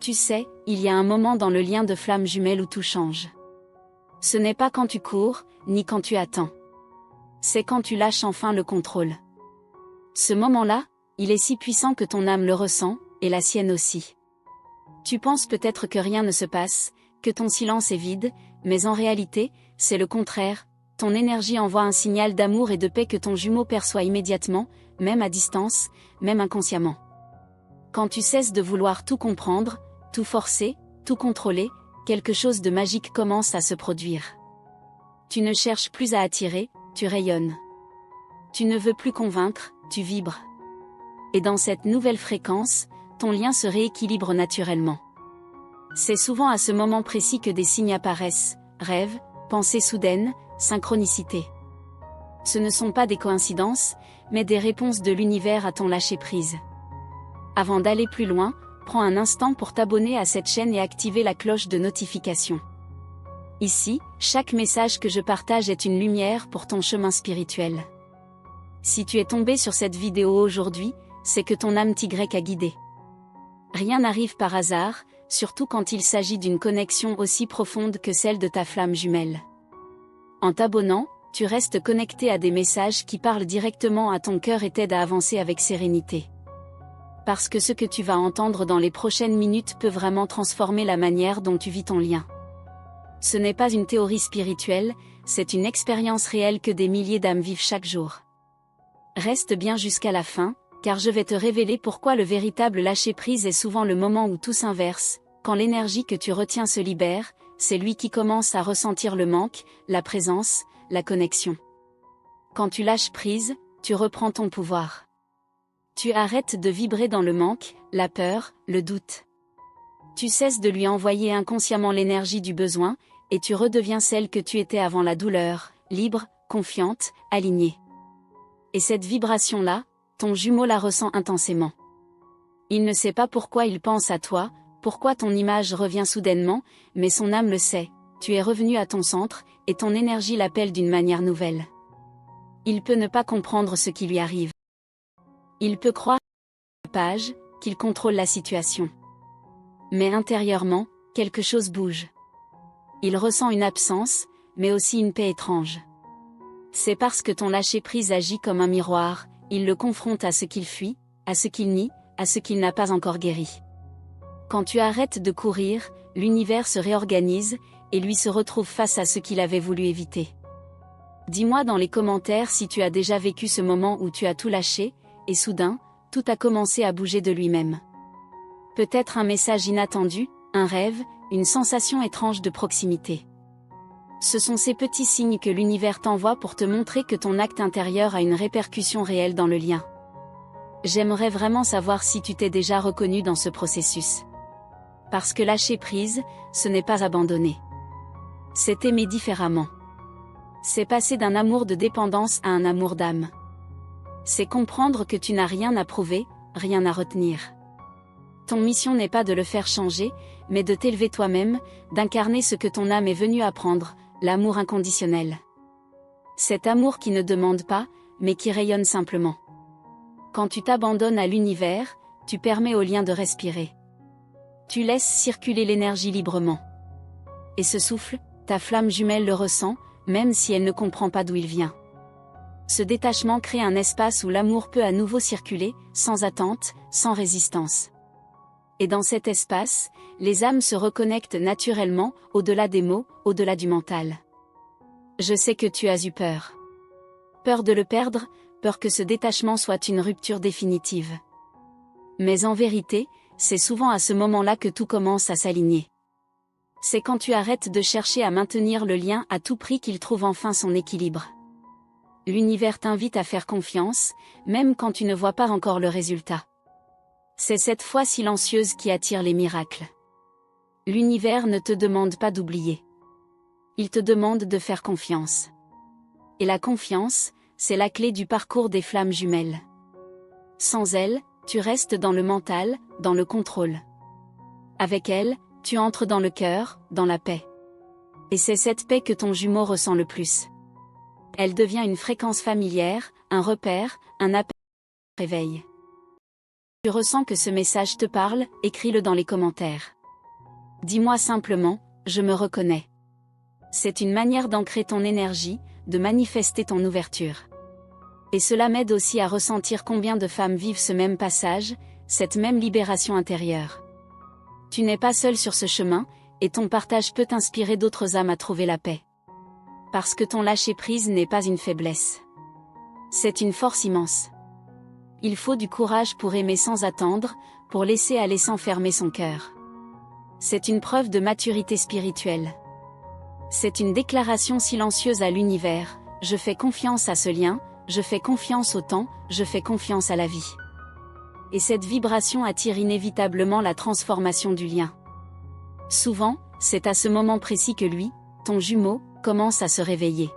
Tu sais, il y a un moment dans le lien de flamme jumelle où tout change. Ce n'est pas quand tu cours, ni quand tu attends. C'est quand tu lâches enfin le contrôle. Ce moment-là, il est si puissant que ton âme le ressent, et la sienne aussi. Tu penses peut-être que rien ne se passe, que ton silence est vide, mais en réalité, c'est le contraire. Ton énergie envoie un signal d'amour et de paix que ton jumeau perçoit immédiatement, même à distance, même inconsciemment. Quand tu cesses de vouloir tout comprendre, tout forcer, tout contrôler, quelque chose de magique commence à se produire. Tu ne cherches plus à attirer, tu rayonnes. Tu ne veux plus convaincre, tu vibres. Et dans cette nouvelle fréquence, ton lien se rééquilibre naturellement. C'est souvent à ce moment précis que des signes apparaissent, rêves, pensées soudaines, synchronicité. Ce ne sont pas des coïncidences, mais des réponses de l'univers à ton lâcher-prise. Avant d'aller plus loin, prends un instant pour t'abonner à cette chaîne et activer la cloche de notification. Ici, chaque message que je partage est une lumière pour ton chemin spirituel. Si tu es tombé sur cette vidéo aujourd'hui, c'est que ton âme tigresse a guidé. Rien n'arrive par hasard, surtout quand il s'agit d'une connexion aussi profonde que celle de ta flamme jumelle. En t'abonnant, tu restes connecté à des messages qui parlent directement à ton cœur et t'aident à avancer avec sérénité. Parce que ce que tu vas entendre dans les prochaines minutes peut vraiment transformer la manière dont tu vis ton lien. Ce n'est pas une théorie spirituelle, c'est une expérience réelle que des milliers d'âmes vivent chaque jour. Reste bien jusqu'à la fin, car je vais te révéler pourquoi le véritable lâcher-prise est souvent le moment où tout s'inverse. Quand l'énergie que tu retiens se libère, c'est lui qui commence à ressentir le manque, la présence, la connexion. Quand tu lâches prise, tu reprends ton pouvoir. Tu arrêtes de vibrer dans le manque, la peur, le doute. Tu cesses de lui envoyer inconsciemment l'énergie du besoin, et tu redeviens celle que tu étais avant la douleur, libre, confiante, alignée. Et cette vibration-là, ton jumeau la ressent intensément. Il ne sait pas pourquoi il pense à toi, pourquoi ton image revient soudainement, mais son âme le sait, tu es revenu à ton centre, et ton énergie l'appelle d'une manière nouvelle. Il peut ne pas comprendre ce qui lui arrive. Il peut croire qu'il contrôle la situation. Mais intérieurement, quelque chose bouge. Il ressent une absence, mais aussi une paix étrange. C'est parce que ton lâcher-prise agit comme un miroir, il le confronte à ce qu'il fuit, à ce qu'il nie, à ce qu'il n'a pas encore guéri. Quand tu arrêtes de courir, l'univers se réorganise, et lui se retrouve face à ce qu'il avait voulu éviter. Dis-moi dans les commentaires si tu as déjà vécu ce moment où tu as tout lâché, et soudain, tout a commencé à bouger de lui-même. Peut-être un message inattendu, un rêve, une sensation étrange de proximité. Ce sont ces petits signes que l'univers t'envoie pour te montrer que ton acte intérieur a une répercussion réelle dans le lien. J'aimerais vraiment savoir si tu t'es déjà reconnu dans ce processus. Parce que lâcher prise, ce n'est pas abandonner. C'est aimer différemment. C'est passer d'un amour de dépendance à un amour d'âme. C'est comprendre que tu n'as rien à prouver, rien à retenir. Ton mission n'est pas de le faire changer, mais de t'élever toi-même, d'incarner ce que ton âme est venue apprendre, l'amour inconditionnel. Cet amour qui ne demande pas, mais qui rayonne simplement. Quand tu t'abandonnes à l'univers, tu permets au lien de respirer. Tu laisses circuler l'énergie librement. Et ce souffle, ta flamme jumelle le ressent, même si elle ne comprend pas d'où il vient. Ce détachement crée un espace où l'amour peut à nouveau circuler, sans attente, sans résistance. Et dans cet espace, les âmes se reconnectent naturellement, au-delà des mots, au-delà du mental. Je sais que tu as eu peur. Peur de le perdre, peur que ce détachement soit une rupture définitive. Mais en vérité, c'est souvent à ce moment-là que tout commence à s'aligner. C'est quand tu arrêtes de chercher à maintenir le lien à tout prix qu'il trouve enfin son équilibre. L'univers t'invite à faire confiance, même quand tu ne vois pas encore le résultat. C'est cette foi silencieuse qui attire les miracles. L'univers ne te demande pas d'oublier. Il te demande de faire confiance. Et la confiance, c'est la clé du parcours des flammes jumelles. Sans elle, tu restes dans le mental, dans le contrôle. Avec elle, tu entres dans le cœur, dans la paix. Et c'est cette paix que ton jumeau ressent le plus. Elle devient une fréquence familière, un repère, un appel, un réveil. Tu ressens que ce message te parle, écris-le dans les commentaires. Dis-moi simplement, je me reconnais. C'est une manière d'ancrer ton énergie, de manifester ton ouverture. Et cela m'aide aussi à ressentir combien de femmes vivent ce même passage, cette même libération intérieure. Tu n'es pas seul sur ce chemin, et ton partage peut inspirer d'autres âmes à trouver la paix. Parce que ton lâcher-prise n'est pas une faiblesse. C'est une force immense. Il faut du courage pour aimer sans attendre, pour laisser aller sans fermer son cœur. C'est une preuve de maturité spirituelle. C'est une déclaration silencieuse à l'univers, je fais confiance à ce lien, je fais confiance au temps, je fais confiance à la vie. Et cette vibration attire inévitablement la transformation du lien. Souvent, c'est à ce moment précis que lui, ton jumeau, commence à se réveiller.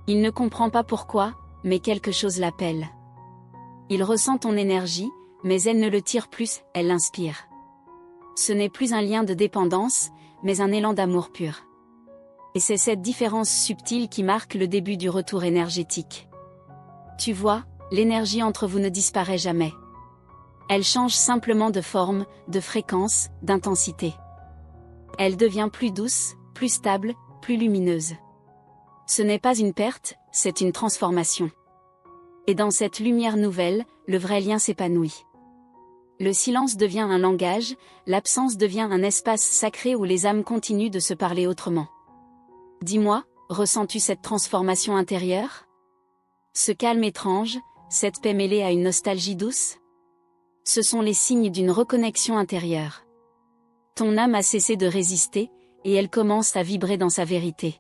Il ne comprend pas pourquoi, mais quelque chose l'appelle. Il ressent ton énergie, mais elle ne le tire plus, elle l'inspire. Ce n'est plus un lien de dépendance, mais un élan d'amour pur. Et c'est cette différence subtile qui marque le début du retour énergétique. Tu vois, l'énergie entre vous ne disparaît jamais. Elle change simplement de forme, de fréquence, d'intensité. Elle devient plus douce, plus stable, plus lumineuse. Ce n'est pas une perte, c'est une transformation. Et dans cette lumière nouvelle, le vrai lien s'épanouit. Le silence devient un langage, l'absence devient un espace sacré où les âmes continuent de se parler autrement. Dis-moi, ressens-tu cette transformation intérieure? Ce calme étrange, cette paix mêlée à une nostalgie douce? Ce sont les signes d'une reconnexion intérieure. Ton âme a cessé de résister, et elle commence à vibrer dans sa vérité.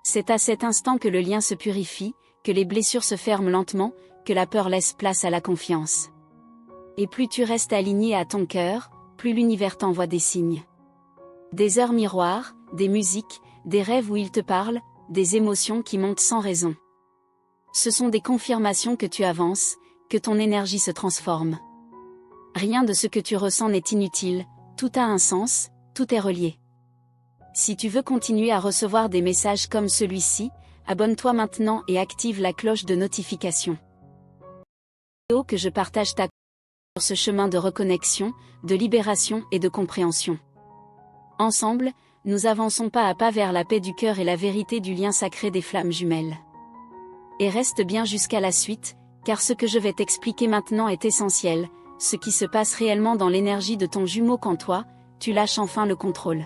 C'est à cet instant que le lien se purifie, que les blessures se ferment lentement, que la peur laisse place à la confiance. Et plus tu restes aligné à ton cœur, plus l'univers t'envoie des signes. Des heures miroirs, des musiques, des rêves où il te parle, des émotions qui montent sans raison. Ce sont des confirmations que tu avances, que ton énergie se transforme. Rien de ce que tu ressens n'est inutile, tout a un sens, tout est relié. Si tu veux continuer à recevoir des messages comme celui-ci, abonne-toi maintenant et active la cloche de notification. Que je partage ta sur ce chemin de reconnexion, de libération et de compréhension. Ensemble, nous avançons pas à pas vers la paix du cœur et la vérité du lien sacré des flammes jumelles. Et reste bien jusqu'à la suite, car ce que je vais t'expliquer maintenant est essentiel, ce qui se passe réellement dans l'énergie de ton jumeau quand toi, tu lâches enfin le contrôle.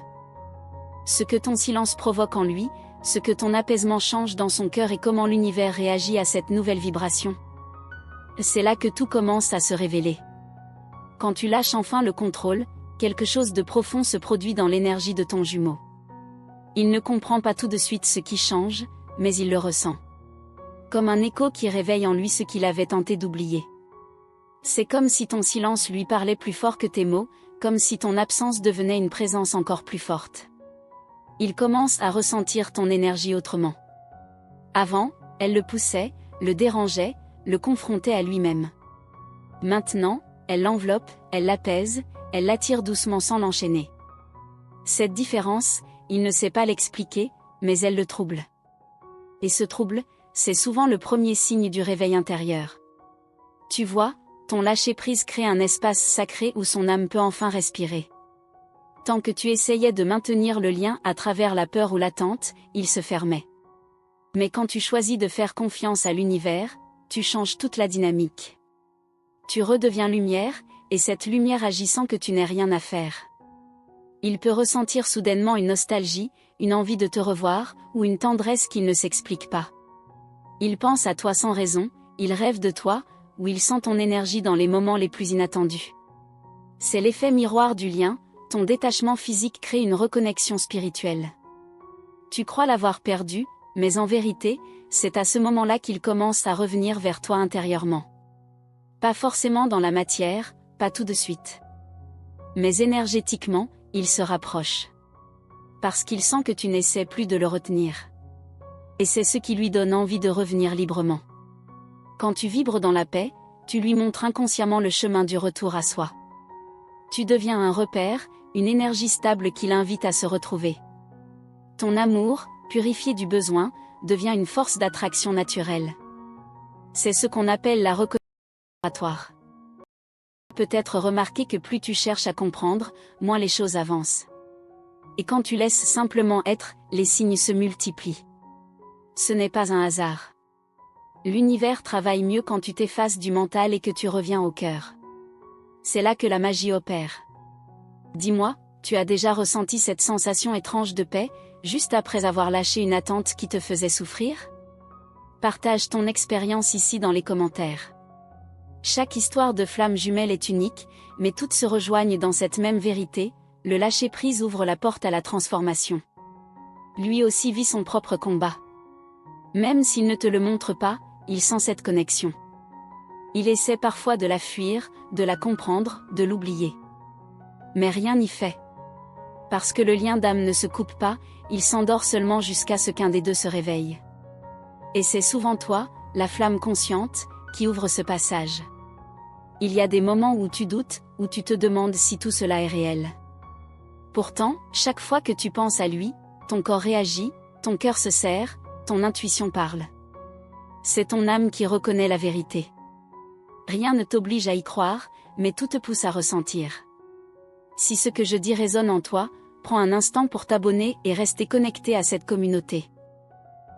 Ce que ton silence provoque en lui, ce que ton apaisement change dans son cœur et comment l'univers réagit à cette nouvelle vibration. C'est là que tout commence à se révéler. Quand tu lâches enfin le contrôle, quelque chose de profond se produit dans l'énergie de ton jumeau. Il ne comprend pas tout de suite ce qui change, mais il le ressent. Comme un écho qui réveille en lui ce qu'il avait tenté d'oublier. C'est comme si ton silence lui parlait plus fort que tes mots, comme si ton absence devenait une présence encore plus forte. Il commence à ressentir ton énergie autrement. Avant, elle le poussait, le dérangeait, le confrontait à lui-même. Maintenant, elle l'enveloppe, elle l'apaise, elle l'attire doucement sans l'enchaîner. Cette différence, il ne sait pas l'expliquer, mais elle le trouble. Et ce trouble, c'est souvent le premier signe du réveil intérieur. Tu vois, ton lâcher-prise crée un espace sacré où son âme peut enfin respirer. Tant que tu essayais de maintenir le lien à travers la peur ou l'attente, il se fermait. Mais quand tu choisis de faire confiance à l'univers, tu changes toute la dynamique. Tu redeviens lumière, et cette lumière agit sans que tu n'aies rien à faire. Il peut ressentir soudainement une nostalgie, une envie de te revoir, ou une tendresse qu'il ne s'explique pas. Il pense à toi sans raison, il rêve de toi, ou il sent ton énergie dans les moments les plus inattendus. C'est l'effet miroir du lien, ton détachement physique crée une reconnexion spirituelle. Tu crois l'avoir perdu, mais en vérité, c'est à ce moment-là qu'il commence à revenir vers toi intérieurement. Pas forcément dans la matière, pas tout de suite. Mais énergétiquement, il se rapproche. Parce qu'il sent que tu n'essaies plus de le retenir. Et c'est ce qui lui donne envie de revenir librement. Quand tu vibres dans la paix, tu lui montres inconsciemment le chemin du retour à soi. Tu deviens un repère, une énergie stable qui l'invite à se retrouver. Ton amour, purifié du besoin, devient une force d'attraction naturelle. C'est ce qu'on appelle la reconnaissance vibratoire. peut-être remarqué que plus tu cherches à comprendre, moins les choses avancent. Et quand tu laisses simplement être, les signes se multiplient. Ce n'est pas un hasard. L'univers travaille mieux quand tu t'effaces du mental et que tu reviens au cœur. C'est là que la magie opère. Dis-moi, tu as déjà ressenti cette sensation étrange de paix, juste après avoir lâché une attente qui te faisait souffrir? Partage ton expérience ici dans les commentaires. Chaque histoire de flamme jumelle est unique, mais toutes se rejoignent dans cette même vérité, le lâcher-prise ouvre la porte à la transformation. Lui aussi vit son propre combat. Même s'il ne te le montre pas, il sent cette connexion. Il essaie parfois de la fuir, de la comprendre, de l'oublier. Mais rien n'y fait. Parce que le lien d'âme ne se coupe pas, il s'endort seulement jusqu'à ce qu'un des deux se réveille. Et c'est souvent toi, la flamme consciente, qui ouvre ce passage. Il y a des moments où tu doutes, où tu te demandes si tout cela est réel. Pourtant, chaque fois que tu penses à lui, ton corps réagit, ton cœur se serre, ton intuition parle. C'est ton âme qui reconnaît la vérité. Rien ne t'oblige à y croire, mais tout te pousse à ressentir. Si ce que je dis résonne en toi, prends un instant pour t'abonner et rester connecté à cette communauté.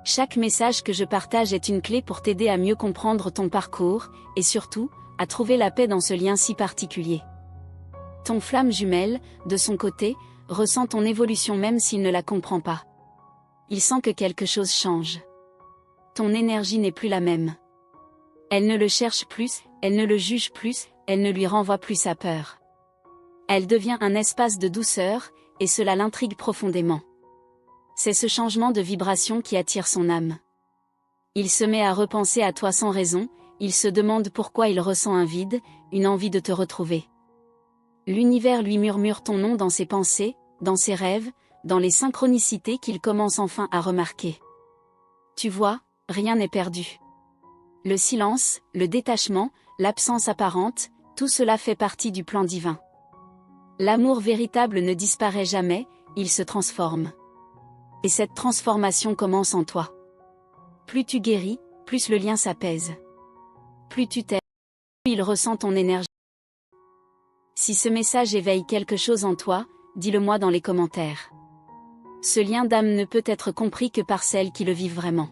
Chaque message que je partage est une clé pour t'aider à mieux comprendre ton parcours, et surtout, à trouver la paix dans ce lien si particulier. Ton flamme jumelle, de son côté, ressent ton évolution même s'il ne la comprend pas. Il sent que quelque chose change. Ton énergie n'est plus la même. Elle ne le cherche plus, elle ne le juge plus, elle ne lui renvoie plus sa peur. Elle devient un espace de douceur, et cela l'intrigue profondément. C'est ce changement de vibration qui attire son âme. Il se met à repenser à toi sans raison, il se demande pourquoi il ressent un vide, une envie de te retrouver. L'univers lui murmure ton nom dans ses pensées, dans ses rêves, dans les synchronicités qu'il commence enfin à remarquer. Tu vois, rien n'est perdu. Le silence, le détachement, l'absence apparente, tout cela fait partie du plan divin. L'amour véritable ne disparaît jamais, il se transforme. Et cette transformation commence en toi. Plus tu guéris, plus le lien s'apaise. Plus tu t'aimes, plus il ressent ton énergie. Si ce message éveille quelque chose en toi, dis-le-moi dans les commentaires. Ce lien d'âme ne peut être compris que par celles qui le vivent vraiment.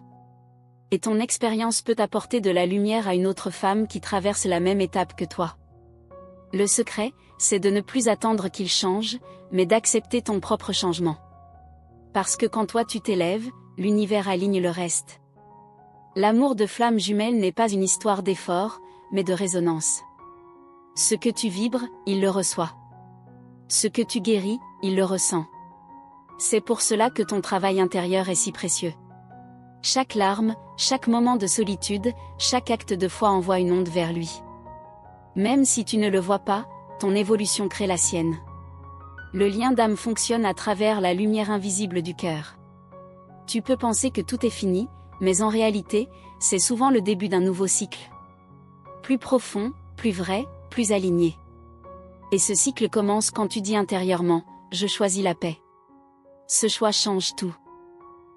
Et ton expérience peut apporter de la lumière à une autre femme qui traverse la même étape que toi. Le secret, c'est de ne plus attendre qu'il change, mais d'accepter ton propre changement. Parce que quand toi tu t'élèves, l'univers aligne le reste. L'amour de flamme jumelle n'est pas une histoire d'effort, mais de résonance. Ce que tu vibres, il le reçoit. Ce que tu guéris, il le ressent. C'est pour cela que ton travail intérieur est si précieux. Chaque larme, chaque moment de solitude, chaque acte de foi envoie une onde vers lui. Même si tu ne le vois pas, ton évolution crée la sienne. Le lien d'âme fonctionne à travers la lumière invisible du cœur. Tu peux penser que tout est fini, mais en réalité, c'est souvent le début d'un nouveau cycle. Plus profond, plus vrai, plus aligné. Et ce cycle commence quand tu dis intérieurement « Je choisis la paix ». Ce choix change tout.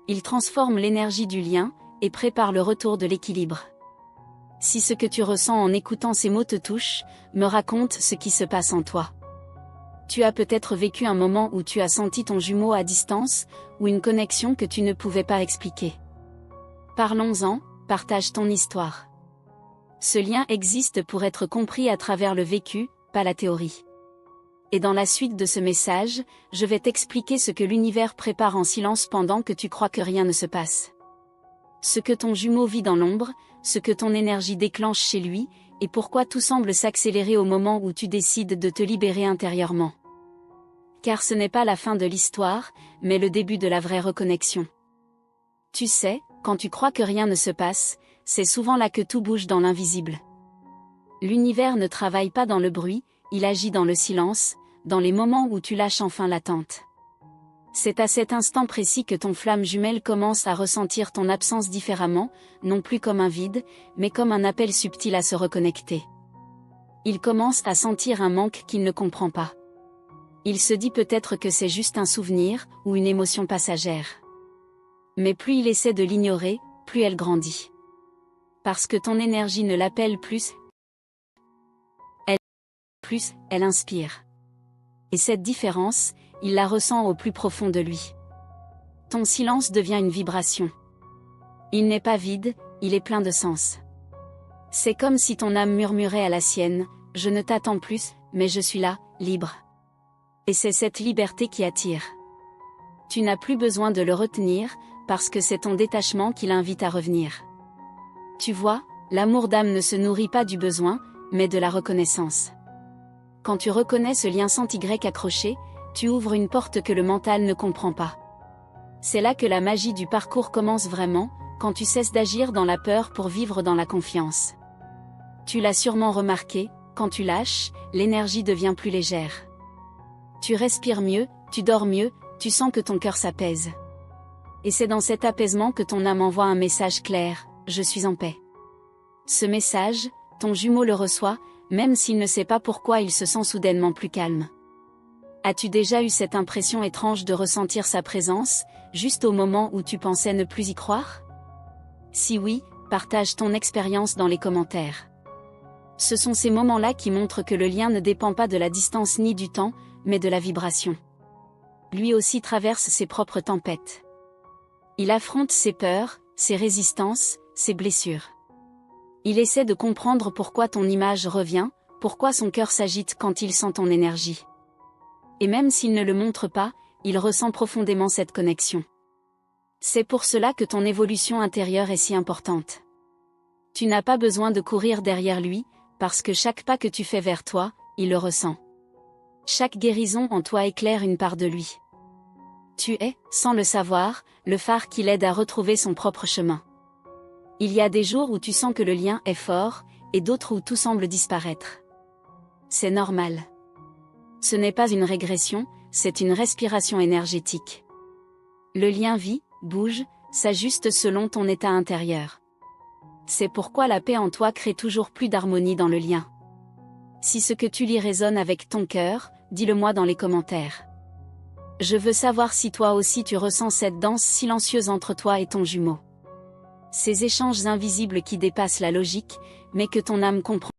Il transforme l'énergie du lien, et prépare le retour de l'équilibre. Si ce que tu ressens en écoutant ces mots te touche, me raconte ce qui se passe en toi. Tu as peut-être vécu un moment où tu as senti ton jumeau à distance, ou une connexion que tu ne pouvais pas expliquer. Parlons-en, partage ton histoire. Ce lien existe pour être compris à travers le vécu, pas la théorie. Et dans la suite de ce message, je vais t'expliquer ce que l'univers prépare en silence pendant que tu crois que rien ne se passe. Ce que ton jumeau vit dans l'ombre, ce que ton énergie déclenche chez lui, et pourquoi tout semble s'accélérer au moment où tu décides de te libérer intérieurement. Car ce n'est pas la fin de l'histoire, mais le début de la vraie reconnexion. Tu sais, quand tu crois que rien ne se passe, c'est souvent là que tout bouge dans l'invisible. L'univers ne travaille pas dans le bruit, il agit dans le silence, dans les moments où tu lâches enfin l'attente. C'est à cet instant précis que ton flamme jumelle commence à ressentir ton absence différemment, non plus comme un vide, mais comme un appel subtil à se reconnecter. Il commence à sentir un manque qu'il ne comprend pas. Il se dit peut-être que c'est juste un souvenir, ou une émotion passagère. Mais plus il essaie de l'ignorer, plus elle grandit. Parce que ton énergie ne l'appelle plus, plus, elle inspire. Et cette différence, il la ressent au plus profond de lui. Ton silence devient une vibration. Il n'est pas vide, il est plein de sens. C'est comme si ton âme murmurait à la sienne, « Je ne t'attends plus, mais je suis là, libre. » Et c'est cette liberté qui attire. Tu n'as plus besoin de le retenir, parce que c'est ton détachement qui l'invite à revenir. Tu vois, l'amour d'âme ne se nourrit pas du besoin, mais de la reconnaissance. Quand tu reconnais ce lien sans Y accroché, tu ouvres une porte que le mental ne comprend pas. C'est là que la magie du parcours commence vraiment, quand tu cesses d'agir dans la peur pour vivre dans la confiance. Tu l'as sûrement remarqué, quand tu lâches, l'énergie devient plus légère. Tu respires mieux, tu dors mieux, tu sens que ton cœur s'apaise. Et c'est dans cet apaisement que ton âme envoie un message clair, « Je suis en paix ». Ce message, ton jumeau le reçoit, même s'il ne sait pas pourquoi il se sent soudainement plus calme. As-tu déjà eu cette impression étrange de ressentir sa présence, juste au moment où tu pensais ne plus y croire? Si oui, partage ton expérience dans les commentaires. Ce sont ces moments-là qui montrent que le lien ne dépend pas de la distance ni du temps, mais de la vibration. Lui aussi traverse ses propres tempêtes. Il affronte ses peurs, ses résistances, ses blessures. Il essaie de comprendre pourquoi ton image revient, pourquoi son cœur s'agite quand il sent ton énergie. Et même s'il ne le montre pas, il ressent profondément cette connexion. C'est pour cela que ton évolution intérieure est si importante. Tu n'as pas besoin de courir derrière lui, parce que chaque pas que tu fais vers toi, il le ressent. Chaque guérison en toi éclaire une part de lui. Tu es, sans le savoir, le phare qui l'aide à retrouver son propre chemin. Il y a des jours où tu sens que le lien est fort, et d'autres où tout semble disparaître. C'est normal. Ce n'est pas une régression, c'est une respiration énergétique. Le lien vit, bouge, s'ajuste selon ton état intérieur. C'est pourquoi la paix en toi crée toujours plus d'harmonie dans le lien. Si ce que tu lis résonne avec ton cœur, dis-le-moi dans les commentaires. Je veux savoir si toi aussi tu ressens cette danse silencieuse entre toi et ton jumeau. Ces échanges invisibles qui dépassent la logique, mais que ton âme comprend.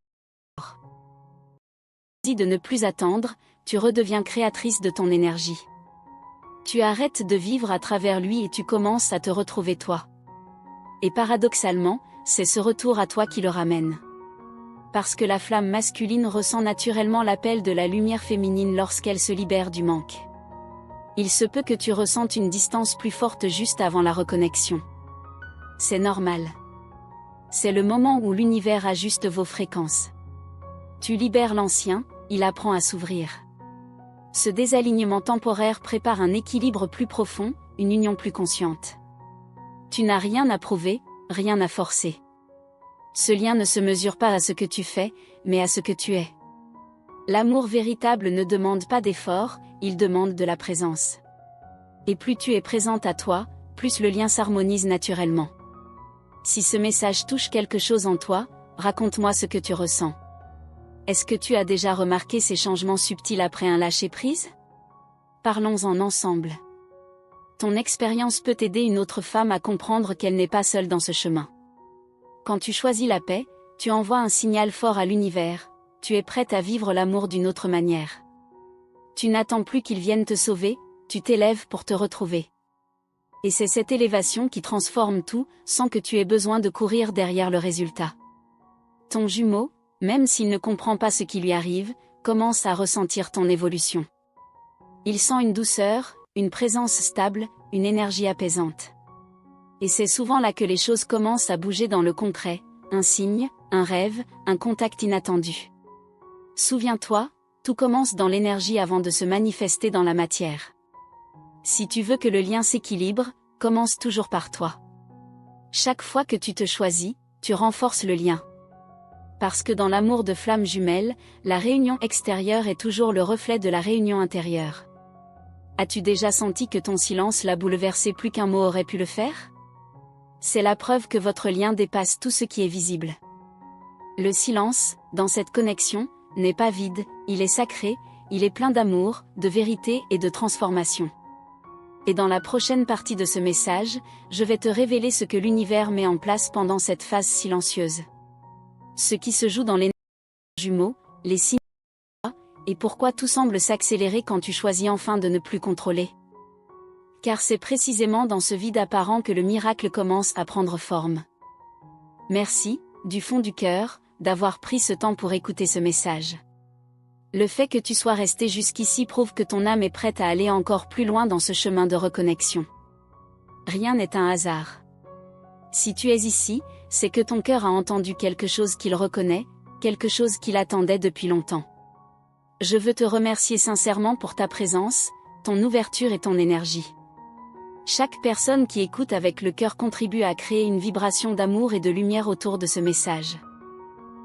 Dis de ne plus attendre, tu redeviens créatrice de ton énergie. Tu arrêtes de vivre à travers lui et tu commences à te retrouver toi. Et paradoxalement, c'est ce retour à toi qui le ramène. Parce que la flamme masculine ressent naturellement l'appel de la lumière féminine lorsqu'elle se libère du manque. Il se peut que tu ressentes une distance plus forte juste avant la reconnexion. C'est normal. C'est le moment où l'univers ajuste vos fréquences. Tu libères l'ancien, il apprend à s'ouvrir. Ce désalignement temporaire prépare un équilibre plus profond, une union plus consciente. Tu n'as rien à prouver, rien à forcer. Ce lien ne se mesure pas à ce que tu fais, mais à ce que tu es. L'amour véritable ne demande pas d'effort, il demande de la présence. Et plus tu es présente à toi, plus le lien s'harmonise naturellement. Si ce message touche quelque chose en toi, raconte-moi ce que tu ressens. Est-ce que tu as déjà remarqué ces changements subtils après un lâcher-prise? Parlons-en ensemble. Ton expérience peut aider une autre femme à comprendre qu'elle n'est pas seule dans ce chemin. Quand tu choisis la paix, tu envoies un signal fort à l'univers, tu es prête à vivre l'amour d'une autre manière. Tu n'attends plus qu'il vienne te sauver, tu t'élèves pour te retrouver. Et c'est cette élévation qui transforme tout, sans que tu aies besoin de courir derrière le résultat. Ton jumeau, même s'il ne comprend pas ce qui lui arrive, commence à ressentir ton évolution. Il sent une douceur, une présence stable, une énergie apaisante. Et c'est souvent là que les choses commencent à bouger dans le concret, un signe, un rêve, un contact inattendu. Souviens-toi, tout commence dans l'énergie avant de se manifester dans la matière. Si tu veux que le lien s'équilibre, commence toujours par toi. Chaque fois que tu te choisis, tu renforces le lien. Parce que dans l'amour de flamme jumelle, la réunion extérieure est toujours le reflet de la réunion intérieure. As-tu déjà senti que ton silence l'a bouleversé plus qu'un mot aurait pu le faire? C'est la preuve que votre lien dépasse tout ce qui est visible. Le silence, dans cette connexion, n'est pas vide, il est sacré, il est plein d'amour, de vérité et de transformation. Et dans la prochaine partie de ce message, je vais te révéler ce que l'univers met en place pendant cette phase silencieuse. Ce qui se joue dans les jumeaux, les signes, et pourquoi tout semble s'accélérer quand tu choisis enfin de ne plus contrôler. Car c'est précisément dans ce vide apparent que le miracle commence à prendre forme. Merci, du fond du cœur, d'avoir pris ce temps pour écouter ce message. Le fait que tu sois resté jusqu'ici prouve que ton âme est prête à aller encore plus loin dans ce chemin de reconnexion. Rien n'est un hasard. Si tu es ici, c'est que ton cœur a entendu quelque chose qu'il reconnaît, quelque chose qu'il attendait depuis longtemps. Je veux te remercier sincèrement pour ta présence, ton ouverture et ton énergie. Chaque personne qui écoute avec le cœur contribue à créer une vibration d'amour et de lumière autour de ce message.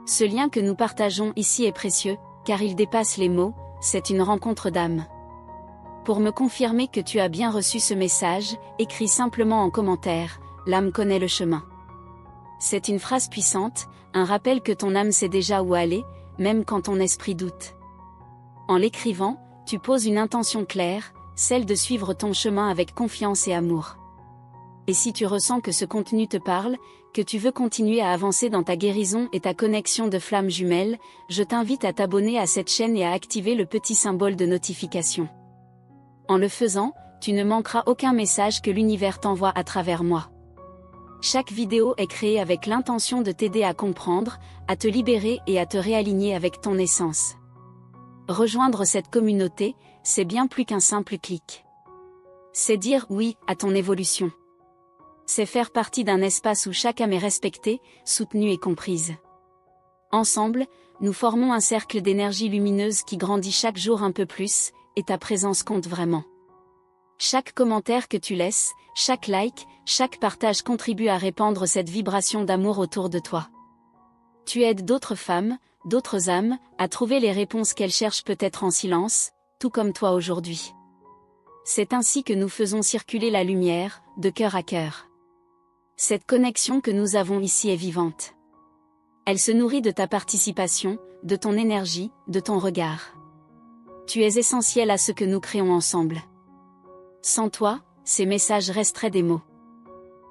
Ce lien que nous partageons ici est précieux, car il dépasse les mots, c'est une rencontre d'âme. Pour me confirmer que tu as bien reçu ce message, écris simplement en commentaire, l'âme connaît le chemin. C'est une phrase puissante, un rappel que ton âme sait déjà où aller, même quand ton esprit doute. En l'écrivant, tu poses une intention claire, celle de suivre ton chemin avec confiance et amour. Et si tu ressens que ce contenu te parle, que tu veux continuer à avancer dans ta guérison et ta connexion de flamme jumelle, je t'invite à t'abonner à cette chaîne et à activer le petit symbole de notification. En le faisant, tu ne manqueras aucun message que l'univers t'envoie à travers moi. Chaque vidéo est créée avec l'intention de t'aider à comprendre, à te libérer et à te réaligner avec ton essence. Rejoindre cette communauté, c'est bien plus qu'un simple clic. C'est dire oui à ton évolution. C'est faire partie d'un espace où chaque âme est respectée, soutenue et comprise. Ensemble, nous formons un cercle d'énergie lumineuse qui grandit chaque jour un peu plus, et ta présence compte vraiment. Chaque commentaire que tu laisses, chaque like, chaque partage contribue à répandre cette vibration d'amour autour de toi. Tu aides d'autres femmes, d'autres âmes, à trouver les réponses qu'elles cherchent peut-être en silence, tout comme toi aujourd'hui. C'est ainsi que nous faisons circuler la lumière, de cœur à cœur. Cette connexion que nous avons ici est vivante. Elle se nourrit de ta participation, de ton énergie, de ton regard. Tu es essentiel à ce que nous créons ensemble. Sans toi, ces messages resteraient des mots.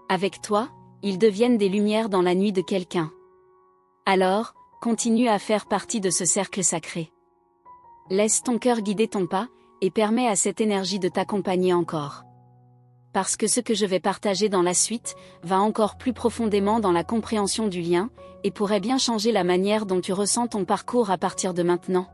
Avec toi, ils deviennent des lumières dans la nuit de quelqu'un. Alors, continue à faire partie de ce cercle sacré. Laisse ton cœur guider ton pas, et permets à cette énergie de t'accompagner encore. Parce que ce que je vais partager dans la suite, va encore plus profondément dans la compréhension du lien, et pourrait bien changer la manière dont tu ressens ton parcours à partir de maintenant.